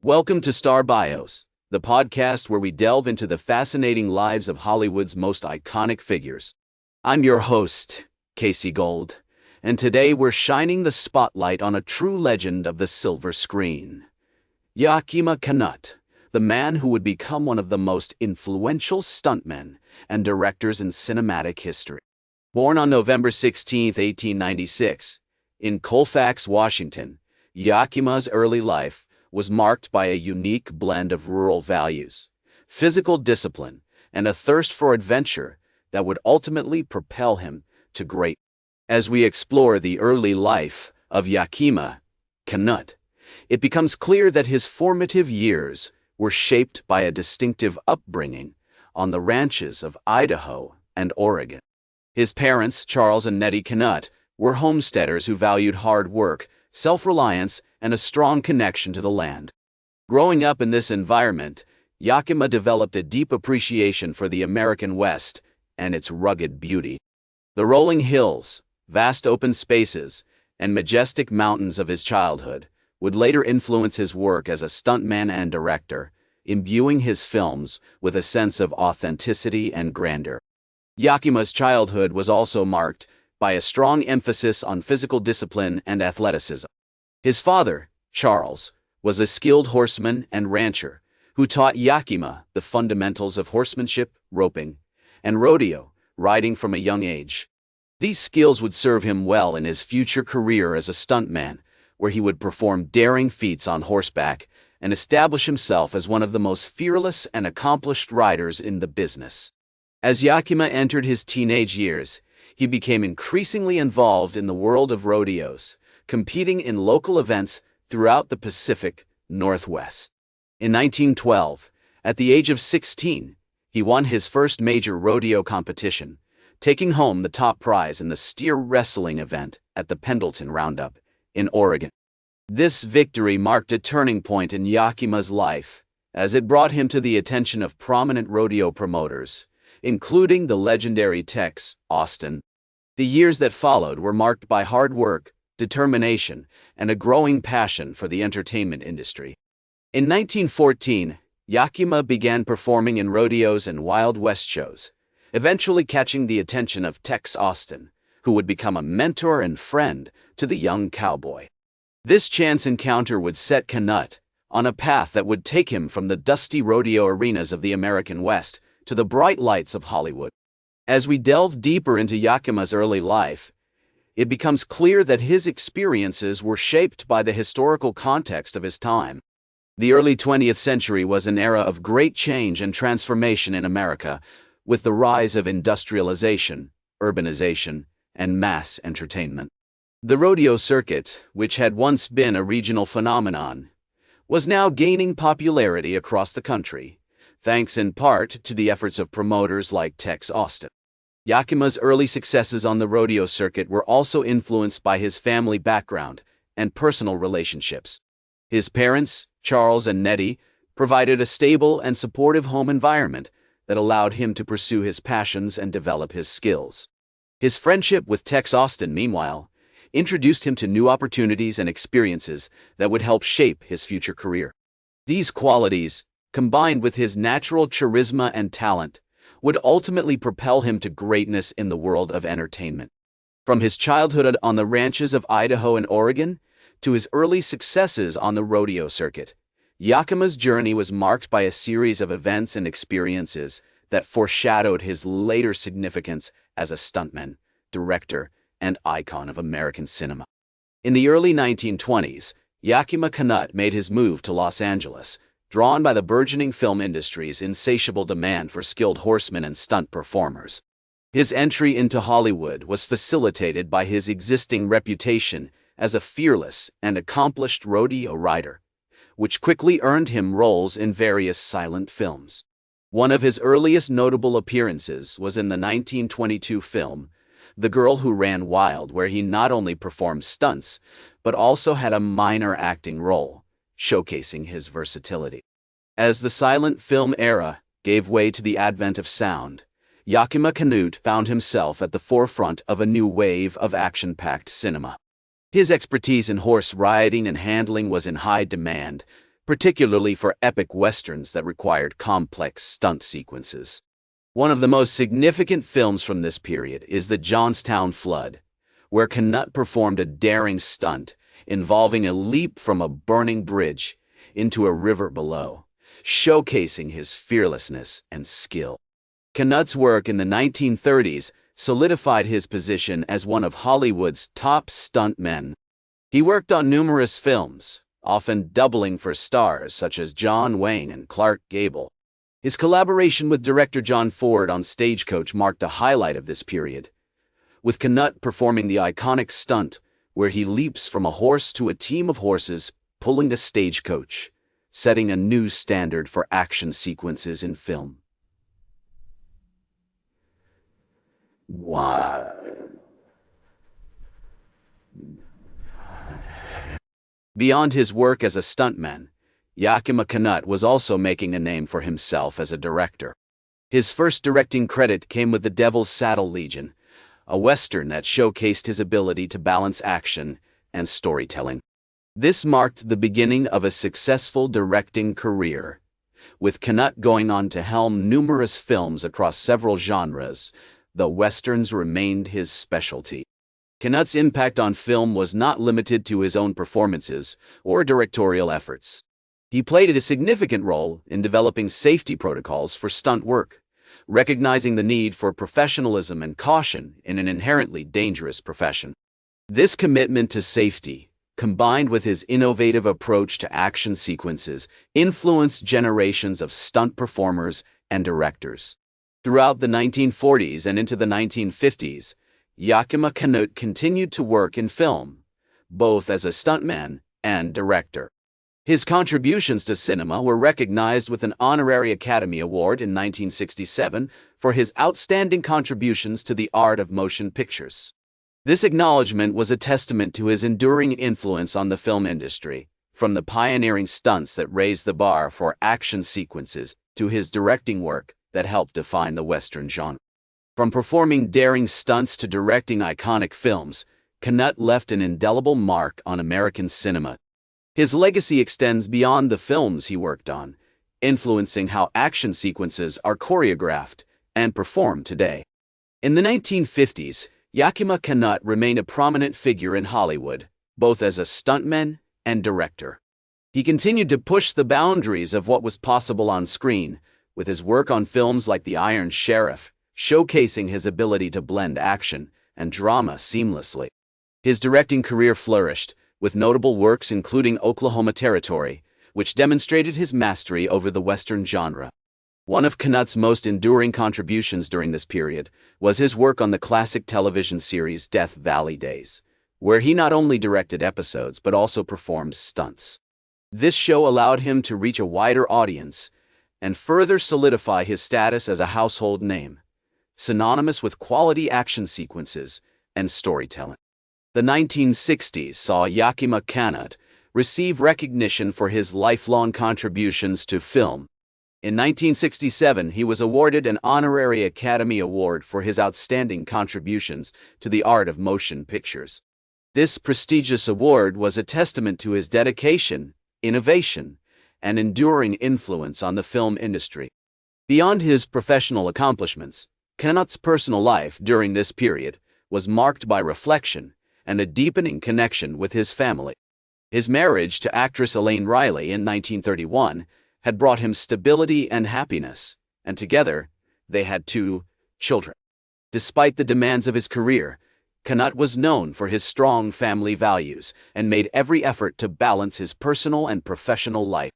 Welcome to Star Bios, the podcast where we delve into the fascinating lives of Hollywood's most iconic figures. I'm your host, Casey Gold, and today we're shining the spotlight on a true legend of the silver screen. Yakima Canutt, the man who would become one of the most influential stuntmen and directors in cinematic history. Born on November 16, 1896, in Colfax, Washington, Yakima's early life was marked by a unique blend of rural values, physical discipline, and a thirst for adventure that would ultimately propel him to greatness. As we explore the early life of Yakima Canutt, it becomes clear that his formative years were shaped by a distinctive upbringing on the ranches of Idaho and Oregon. His parents, Charles and Nettie Canutt, were homesteaders who valued hard work, self-reliance, and a strong connection to the land. Growing up in this environment, Yakima developed a deep appreciation for the American West and its rugged beauty. The rolling hills, vast open spaces, and majestic mountains of his childhood would later influence his work as a stuntman and director, imbuing his films with a sense of authenticity and grandeur. Yakima's childhood was also marked by a strong emphasis on physical discipline and athleticism. His father, Charles, was a skilled horseman and rancher who taught Yakima the fundamentals of horsemanship, roping, and rodeo riding from a young age. These skills would serve him well in his future career as a stuntman, where he would perform daring feats on horseback and establish himself as one of the most fearless and accomplished riders in the business. As Yakima entered his teenage years, he became increasingly involved in the world of rodeos, competing in local events throughout the Pacific Northwest. In 1912, at the age of 16, he won his first major rodeo competition, taking home the top prize in the steer wrestling event at the Pendleton Roundup in Oregon. This victory marked a turning point in Yakima's life, as it brought him to the attention of prominent rodeo promoters, including the legendary Tex Austin. The years that followed were marked by hard work, determination, and a growing passion for the entertainment industry. In 1914, Yakima began performing in rodeos and Wild West shows, eventually catching the attention of Tex Austin, who would become a mentor and friend to the young cowboy. This chance encounter would set Canutt on a path that would take him from the dusty rodeo arenas of the American West to the bright lights of Hollywood. As we delve deeper into Yakima's early life, it becomes clear that his experiences were shaped by the historical context of his time. The early 20th century was an era of great change and transformation in America, with the rise of industrialization, urbanization, and mass entertainment. The rodeo circuit, which had once been a regional phenomenon, was now gaining popularity across the country, thanks in part to the efforts of promoters like Tex Austin. Yakima's early successes on the rodeo circuit were also influenced by his family background and personal relationships. His parents, Charles and Nettie, provided a stable and supportive home environment that allowed him to pursue his passions and develop his skills. His friendship with Tex Austin, meanwhile, introduced him to new opportunities and experiences that would help shape his future career. These qualities, combined with his natural charisma and talent, would ultimately propel him to greatness in the world of entertainment. From his childhood on the ranches of Idaho and Oregon to his early successes on the rodeo circuit, Yakima's journey was marked by a series of events and experiences that foreshadowed his later significance as a stuntman, director, and icon of American cinema. In the early 1920s, Yakima Canutt made his move to Los Angeles, drawn by the burgeoning film industry's insatiable demand for skilled horsemen and stunt performers. His entry into Hollywood was facilitated by his existing reputation as a fearless and accomplished rodeo rider, which quickly earned him roles in various silent films. One of his earliest notable appearances was in the 1922 film The Girl Who Ran Wild, where he not only performed stunts, but also had a minor acting role, showcasing his versatility. As the silent film era gave way to the advent of sound, Yakima Canutt found himself at the forefront of a new wave of action-packed cinema. His expertise in horse riding and handling was in high demand, particularly for epic westerns that required complex stunt sequences. One of the most significant films from this period is the Johnstown Flood, where Canutt performed a daring stunt involving a leap from a burning bridge into a river below, showcasing his fearlessness and skill. Canutt's work in the 1930s solidified his position as one of Hollywood's top stuntmen. He worked on numerous films, often doubling for stars such as John Wayne and Clark Gable. His collaboration with director John Ford on Stagecoach marked a highlight of this period, with Canutt performing the iconic stunt where he leaps from a horse to a team of horses pulling a stagecoach, setting a new standard for action sequences in film. Wow. Beyond his work as a stuntman, Yakima Canutt was also making a name for himself as a director. His first directing credit came with The Devil's Saddle Legion, a western that showcased his ability to balance action and storytelling. This marked the beginning of a successful directing career, with Canutt going on to helm numerous films across several genres, though westerns remained his specialty. Canutt's impact on film was not limited to his own performances or directorial efforts. He played a significant role in developing safety protocols for stunt work, recognizing the need for professionalism and caution in an inherently dangerous profession. This commitment to safety, combined with his innovative approach to action sequences, influenced generations of stunt performers and directors. Throughout the 1940s and into the 1950s, Yakima Canutt continued to work in film, both as a stuntman and director. His contributions to cinema were recognized with an honorary Academy Award in 1967 for his outstanding contributions to the art of motion pictures. This acknowledgement was a testament to his enduring influence on the film industry, from the pioneering stunts that raised the bar for action sequences to his directing work that helped define the Western genre. From performing daring stunts to directing iconic films, Canutt left an indelible mark on American cinema. His legacy extends beyond the films he worked on, influencing how action sequences are choreographed and performed today. In the 1950s, Yakima Canutt remained a prominent figure in Hollywood, both as a stuntman and director. He continued to push the boundaries of what was possible on screen, with his work on films like The Iron Sheriff, showcasing his ability to blend action and drama seamlessly. His directing career flourished, with notable works including Oklahoma Territory, which demonstrated his mastery over the Western genre. One of Canutt's most enduring contributions during this period was his work on the classic television series Death Valley Days, where he not only directed episodes but also performed stunts. This show allowed him to reach a wider audience and further solidify his status as a household name, synonymous with quality action sequences and storytelling. The 1960s saw Yakima Canutt receive recognition for his lifelong contributions to film. In 1967, he was awarded an honorary Academy Award for his outstanding contributions to the art of motion pictures. This prestigious award was a testament to his dedication, innovation, and enduring influence on the film industry. Beyond his professional accomplishments, Canutt's personal life during this period was marked by reflection and a deepening connection with his family. His marriage to actress Elaine Riley in 1931 had brought him stability and happiness, and together they had 2 children. Despite the demands of his career, Canutt was known for his strong family values and made every effort to balance his personal and professional life.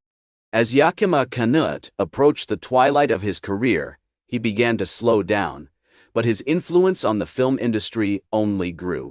As Yakima Canutt approached the twilight of his career, he began to slow down, but his influence on the film industry only grew.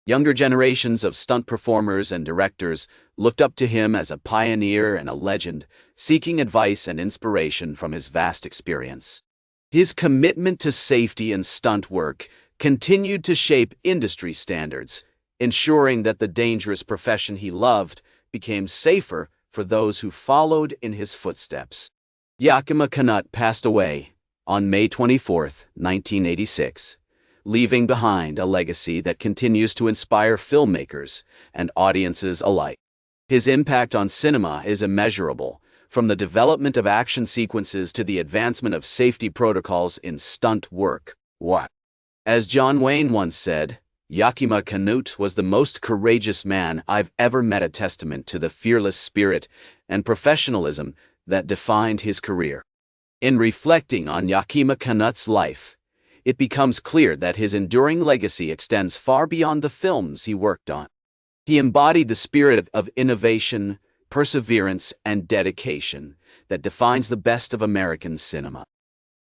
Younger generations of stunt performers and directors looked up to him as a pioneer and a legend, seeking advice and inspiration from his vast experience. His commitment to safety and stunt work continued to shape industry standards, ensuring that the dangerous profession he loved became safer for those who followed in his footsteps. Yakima Canutt passed away on May 24, 1986, leaving behind a legacy that continues to inspire filmmakers and audiences alike. His impact on cinema is immeasurable, from the development of action sequences to the advancement of safety protocols in stunt work. What? As John Wayne once said, Yakima Canutt was the most courageous man I've ever met, a testament to the fearless spirit and professionalism that defined his career. In reflecting on Yakima Canutt's life, it becomes clear that his enduring legacy extends far beyond the films he worked on. He embodied the spirit of innovation, perseverance, and dedication that defines the best of American cinema.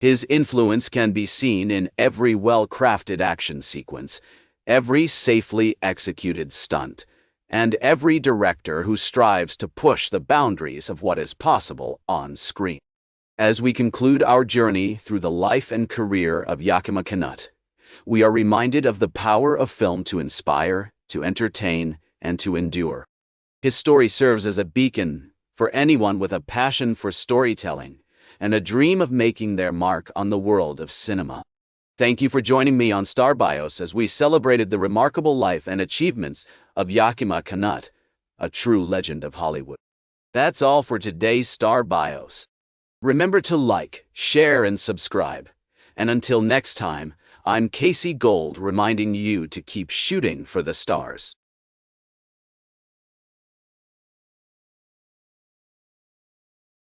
His influence can be seen in every well-crafted action sequence, every safely executed stunt, and every director who strives to push the boundaries of what is possible on screen. As we conclude our journey through the life and career of Yakima Canutt, we are reminded of the power of film to inspire, to entertain, and to endure. His story serves as a beacon for anyone with a passion for storytelling and a dream of making their mark on the world of cinema. Thank you for joining me on Star Bios as we celebrated the remarkable life and achievements of Yakima Canutt, a true legend of Hollywood. That's all for today's Star Bios. Remember to like, share, and subscribe. And until next time, I'm Casey Gold, reminding you to keep shooting for the stars.